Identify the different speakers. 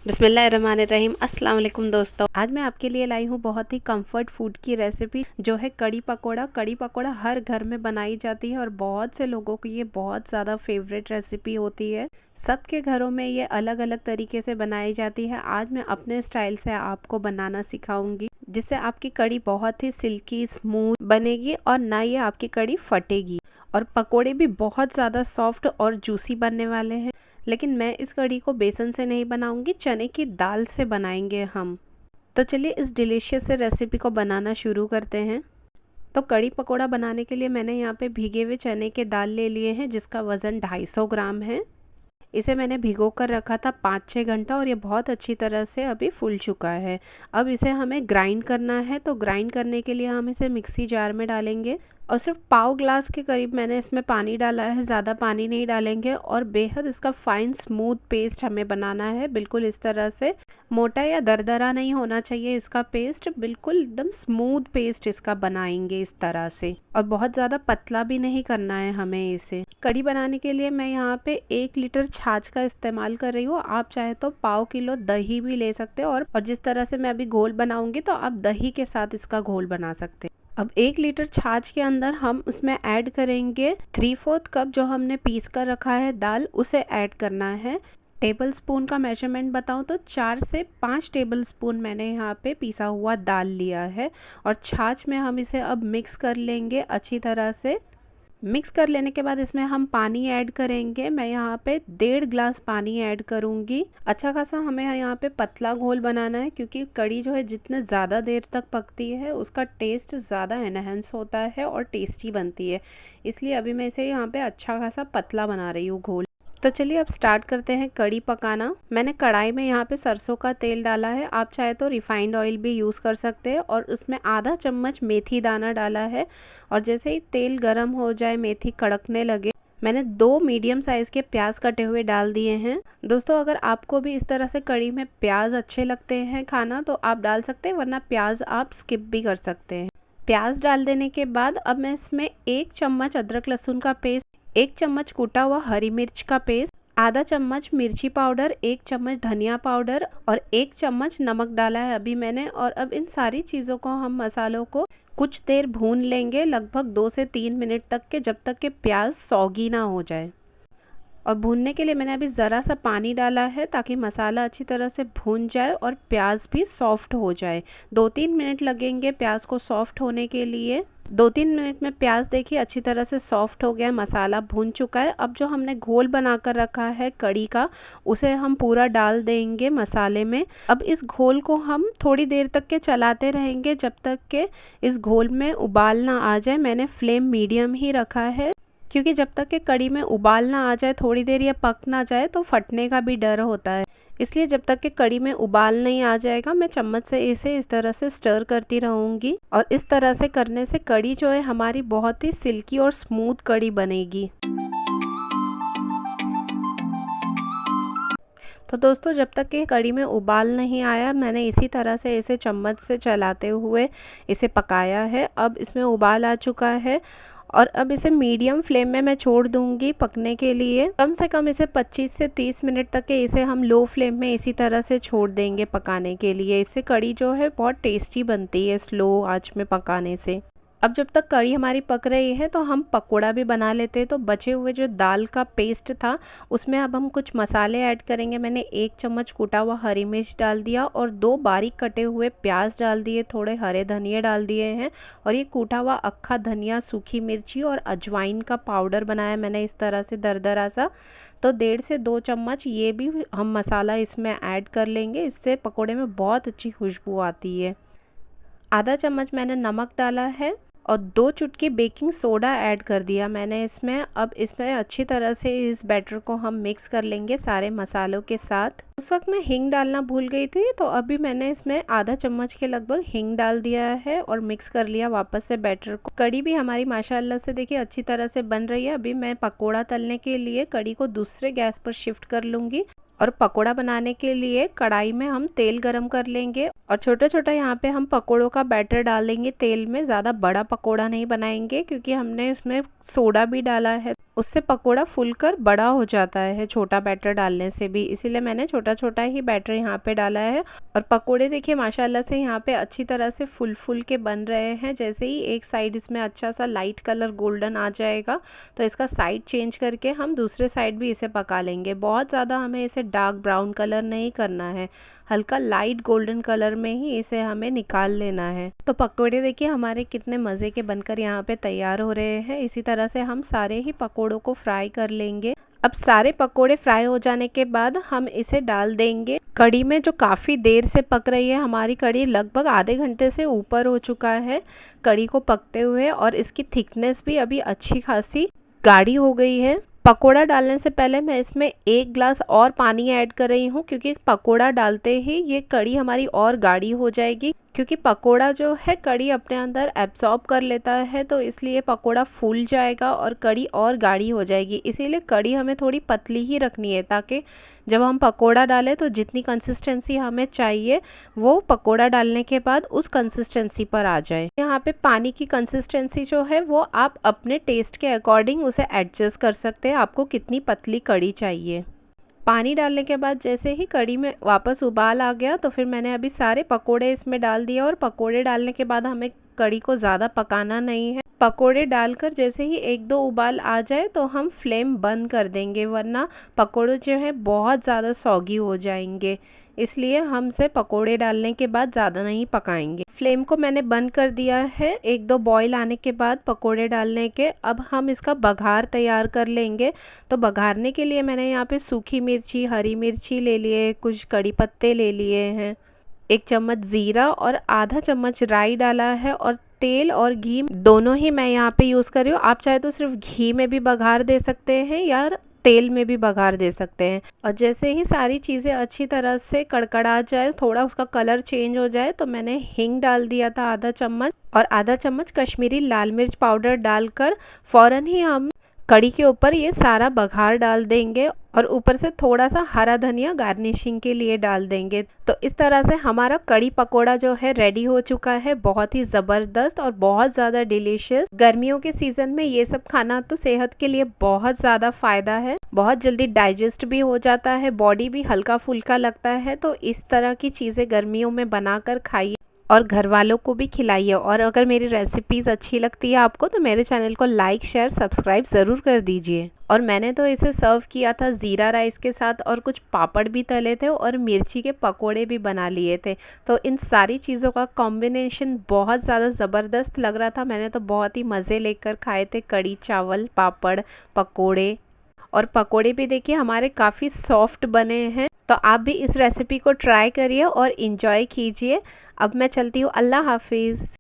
Speaker 1: बिस्मिल्लाहिर्रहमानिर्रहीम। अस्सलाम वालेकुम दोस्तों, आज मैं आपके लिए लाई हूँ बहुत ही कंफर्ट फूड की रेसिपी जो है कड़ी पकोड़ा। कड़ी पकोड़ा हर घर में बनाई जाती है और बहुत से लोगों की ये बहुत ज़्यादा फेवरेट रेसिपी होती है। सबके घरों में ये अलग अलग तरीके से बनाई जाती है। आज मैं अपने स्टाइल से आपको बनाना सिखाऊंगी जिससे आपकी कड़ी बहुत ही सिल्की स्मूथ बनेगी और ना ये आपकी कड़ी फटेगी। और पकोड़े भी बहुत ज़्यादा सॉफ्ट और जूसी बनने वाले हैं। लेकिन मैं इस कढ़ी को बेसन से नहीं बनाऊंगी, चने की दाल से बनाएंगे हम। तो चलिए इस डिलीशियस से रेसिपी को बनाना शुरू करते हैं। तो कढ़ी पकोड़ा बनाने के लिए मैंने यहाँ पे भीगे हुए चने के दाल ले लिए हैं जिसका वज़न 250 ग्राम है। इसे मैंने भिगो कर रखा था 5-6 घंटा और ये बहुत अच्छी तरह से अभी फूल चुका है। अब इसे हमें ग्राइंड करना है, तो ग्राइंड करने के लिए हम इसे मिक्सी जार में डालेंगे और सिर्फ पाव ग्लास के करीब मैंने इसमें पानी डाला है, ज़्यादा पानी नहीं डालेंगे। और बेहद इसका फाइन स्मूथ पेस्ट हमें बनाना है, बिल्कुल इस तरह से। मोटा या दरदरा नहीं होना चाहिए इसका पेस्ट, बिल्कुल एकदम स्मूथ पेस्ट इसका बनाएंगे इस तरह से। और बहुत ज़्यादा पतला भी नहीं करना है हमें इसे। कढ़ी बनाने के लिए मैं यहाँ पे 1 लीटर छाछ का इस्तेमाल कर रही हूँ। आप चाहे तो पाव किलो दही भी ले सकते हो और जिस तरह से मैं अभी घोल बनाऊंगी तो आप दही के साथ इसका घोल बना सकते हैं। अब 1 लीटर छाछ के अंदर हम उसमें ऐड करेंगे 3/4 कप जो हमने पीस कर रखा है दाल, उसे ऐड करना है। टेबल स्पून का मेजरमेंट बताऊं तो 4 से 5 टेबल स्पून मैंने यहाँ पे पीसा हुआ दाल लिया है। और छाछ में हम इसे अब मिक्स कर लेंगे अच्छी तरह से। मिक्स कर लेने के बाद इसमें हम पानी ऐड करेंगे। मैं यहाँ पे 1.5 ग्लास पानी ऐड करूँगी। अच्छा खासा हमें यहाँ पे पतला घोल बनाना है क्योंकि कढ़ी जो है जितने ज़्यादा देर तक पकती है उसका टेस्ट ज़्यादा एनहेंस होता है और टेस्टी बनती है। इसलिए अभी मैं इसे यहाँ पे अच्छा खासा पतला बना रही हूँ घोल। तो चलिए अब स्टार्ट करते हैं कढ़ी पकाना। मैंने कढ़ाई में यहाँ पे सरसों का तेल डाला है, आप चाहे तो रिफाइंड ऑयल भी यूज़ कर सकते हैं। और उसमें आधा चम्मच मेथी दाना डाला है। और जैसे ही तेल गर्म हो जाए, मेथी कड़कने लगे, मैंने 2 मीडियम साइज़ के प्याज कटे हुए डाल दिए हैं। दोस्तों अगर आपको भी इस तरह से कढ़ी में प्याज अच्छे लगते हैं खाना तो आप डाल सकते हैं, वरना प्याज आप स्किप भी कर सकते हैं। प्याज डाल देने के बाद अब मैं इसमें 1 चम्मच अदरक लहसुन का पेस्ट, 1 चम्मच कूटा हुआ हरी मिर्च का पेस्ट, आधा चम्मच मिर्ची पाउडर, 1 चम्मच धनिया पाउडर और 1 चम्मच नमक डाला है अभी मैंने। और अब इन सारी चीज़ों को हम मसालों को कुछ देर भून लेंगे, लगभग 2 से 3 मिनट तक के, जब तक कि प्याज सौगी ना हो जाए। और भूनने के लिए मैंने अभी ज़रा सा पानी डाला है ताकि मसाला अच्छी तरह से भून जाए और प्याज भी सॉफ्ट हो जाए। 2-3 मिनट लगेंगे प्याज को सॉफ्ट होने के लिए। 2-3 मिनट में प्याज देखिए अच्छी तरह से सॉफ्ट हो गया, मसाला भून चुका है। अब जो हमने घोल बनाकर रखा है कढ़ी का, उसे हम पूरा डाल देंगे मसाले में। अब इस घोल को हम थोड़ी देर तक के चलाते रहेंगे जब तक के इस घोल में उबाल ना आ जाए। मैंने फ्लेम मीडियम ही रखा है क्योंकि जब तक कि कढ़ी में उबाल ना आ जाए, थोड़ी देर या पक ना जाए, तो फटने का भी डर होता है। इसलिए जब तक कि कढ़ी में उबाल नहीं आ जाएगा, मैं चम्मच से इसे इस तरह से स्टर करती रहूँगी। और इस तरह से करने से कढ़ी जो है हमारी बहुत ही सिल्की और स्मूथ कढ़ी बनेगी। तो दोस्तों जब तक कि कढ़ी में उबाल नहीं आया, मैंने इसी तरह से इसे चम्मच से चलाते हुए इसे पकाया है। अब इसमें उबाल आ चुका है और अब इसे मीडियम फ्लेम में मैं छोड़ दूंगी पकने के लिए। कम से कम इसे 25 से 30 मिनट तक के इसे हम लो फ्लेम में इसी तरह से छोड़ देंगे पकाने के लिए। इससे कढ़ी जो है बहुत टेस्टी बनती है स्लो आंच में पकाने से। अब जब तक कढ़ी हमारी पक रही है तो हम पकोड़ा भी बना लेते हैं। तो बचे हुए जो दाल का पेस्ट था उसमें अब हम कुछ मसाले ऐड करेंगे। मैंने 1 चम्मच कूटा हुआ हरी मिर्च डाल दिया और 2 बारीक कटे हुए प्याज डाल दिए, थोड़े हरे धनिया डाल दिए हैं। और ये कूटा हुआ अक्खा धनिया, सूखी मिर्ची और अजवाइन का पाउडर बनाया मैंने इस तरह से दरदरा सा। तो 1.5 से 2 चम्मच ये भी हम मसाला इसमें ऐड कर लेंगे, इससे पकोड़े में बहुत अच्छी खुशबू आती है। आधा चम्मच मैंने नमक डाला है और 2 चुटकी बेकिंग सोडा ऐड कर दिया मैंने इसमें। अब इसमें अच्छी तरह से इस बैटर को हम मिक्स कर लेंगे सारे मसालों के साथ। उस वक्त मैं हींग डालना भूल गई थी, तो अभी मैंने इसमें आधा चम्मच के लगभग हींग डाल दिया है और मिक्स कर लिया वापस से बैटर को। कढ़ी भी हमारी माशाल्लाह से देखिए अच्छी तरह से बन रही है। अभी मैं पकोड़ा तलने के लिए कढ़ी को दूसरे गैस पर शिफ्ट कर लूँगी और पकोड़ा बनाने के लिए कढ़ाई में हम तेल गरम कर लेंगे और छोटा छोटा यहाँ पे हम पकोड़ों का बैटर डालेंगे तेल में। ज़्यादा बड़ा पकोड़ा नहीं बनाएंगे क्योंकि हमने इसमें सोडा भी डाला है, उससे पकोड़ा फूलकर बड़ा हो जाता है छोटा बैटर डालने से भी, इसीलिए मैंने छोटा छोटा ही बैटर यहाँ पे डाला है। और पकोड़े देखिए माशाल्लाह से यहाँ पे अच्छी तरह से फुल फुल के बन रहे हैं। जैसे ही एक साइड इसमें अच्छा सा लाइट कलर गोल्डन आ जाएगा तो इसका साइड चेंज करके हम दूसरे साइड भी इसे पका लेंगे। बहुत ज़्यादा हमें इसे डार्क ब्राउन कलर नहीं करना है, हल्का लाइट गोल्डन कलर में ही इसे हमें निकाल लेना है। तो पकोड़े देखिए हमारे कितने मज़े के बनकर यहाँ पे तैयार हो रहे हैं। इसी तरह से हम सारे ही पकोड़ों को फ्राई कर लेंगे। अब सारे पकोड़े फ्राई हो जाने के बाद हम इसे डाल देंगे कढ़ी में, जो काफ़ी देर से पक रही है। हमारी कढ़ी लगभग आधे घंटे से ऊपर हो चुका है कढ़ी को पकते हुए, और इसकी थिकनेस भी अभी अच्छी खासी गाढ़ी हो गई है। पकोड़ा डालने से पहले मैं इसमें 1 ग्लास और पानी ऐड कर रही हूँ, क्योंकि पकोड़ा डालते ही ये कढ़ी हमारी और गाढ़ी हो जाएगी। क्योंकि पकोड़ा जो है कढ़ी अपने अंदर एब्सॉर्ब कर लेता है, तो इसलिए पकोड़ा फूल जाएगा और कढ़ी और गाढ़ी हो जाएगी। इसीलिए कढ़ी हमें थोड़ी पतली ही रखनी है, ताकि जब हम पकोड़ा डालें तो जितनी कंसिस्टेंसी हमें चाहिए वो पकोड़ा डालने के बाद उस कंसिस्टेंसी पर आ जाए। यहाँ पे पानी की कंसिस्टेंसी जो है वो आप अपने टेस्ट के अकॉर्डिंग उसे एडजस्ट कर सकते हैं, आपको कितनी पतली कढ़ी चाहिए। पानी डालने के बाद जैसे ही कढ़ी में वापस उबाल आ गया तो फिर मैंने अभी सारे पकोड़े इसमें डाल दिए। और पकोड़े डालने के बाद हमें कढ़ी को ज़्यादा पकाना नहीं है। पकोड़े डालकर जैसे ही 1-2 उबाल आ जाए तो हम फ्लेम बंद कर देंगे, वरना पकोड़े जो है बहुत ज़्यादा सौगी हो जाएंगे। इसलिए हम इसे पकोड़े डालने के बाद ज़्यादा नहीं पकाएंगे। फ्लेम को मैंने बंद कर दिया है 1-2 बॉईल आने के बाद पकोड़े डालने के। अब हम इसका बघार तैयार कर लेंगे। तो बघारने के लिए मैंने यहाँ पे सूखी मिर्ची, हरी मिर्ची ले लिए, कुछ कड़ी पत्ते ले लिए हैं, 1 चम्मच ज़ीरा और आधा चम्मच राई डाला है, और तेल और घी दोनों ही मैं यहाँ पे यूज़ कर रही हूँ। आप चाहे तो सिर्फ घी में भी बघार दे सकते हैं या तेल में भी बघार दे सकते हैं। और जैसे ही सारी चीज़ें अच्छी तरह से कड़कड़ा जाए, थोड़ा उसका कलर चेंज हो जाए, तो मैंने हींग डाल दिया था आधा चम्मच, और आधा चम्मच कश्मीरी लाल मिर्च पाउडर डालकर फ़ौरन ही हम कढ़ी के ऊपर ये सारा बघार डाल देंगे, और ऊपर से थोड़ा सा हरा धनिया गार्निशिंग के लिए डाल देंगे। तो इस तरह से हमारा कढ़ी पकोड़ा जो है रेडी हो चुका है। बहुत ही ज़बरदस्त और बहुत ज़्यादा डिलीशियस। गर्मियों के सीज़न में ये सब खाना तो सेहत के लिए बहुत ज़्यादा फ़ायदा है, बहुत जल्दी डाइजेस्ट भी हो जाता है, बॉडी भी हल्का फुल्का लगता है। तो इस तरह की चीज़ें गर्मियों में बनाकर खाइए और घर वालों को भी खिलाइए। और अगर मेरी रेसिपीज़ अच्छी लगती है आपको तो मेरे चैनल को लाइक, शेयर, सब्सक्राइब ज़रूर कर दीजिए। और मैंने तो इसे सर्व किया था ज़ीरा राइस के साथ, और कुछ पापड़ भी तले थे और मिर्ची के पकोड़े भी बना लिए थे। तो इन सारी चीज़ों का कॉम्बिनेशन बहुत ज़्यादा ज़बरदस्त लग रहा था। मैंने तो बहुत ही मज़े लेकर खाए थे कढ़ी चावल, पापड़, पकोड़े। और पकोड़े भी देखिए हमारे काफ़ी सॉफ्ट बने हैं। तो आप भी इस रेसिपी को ट्राई करिए और इन्जॉय कीजिए। अब मैं चलती हूँ, अल्लाह हाफिज़।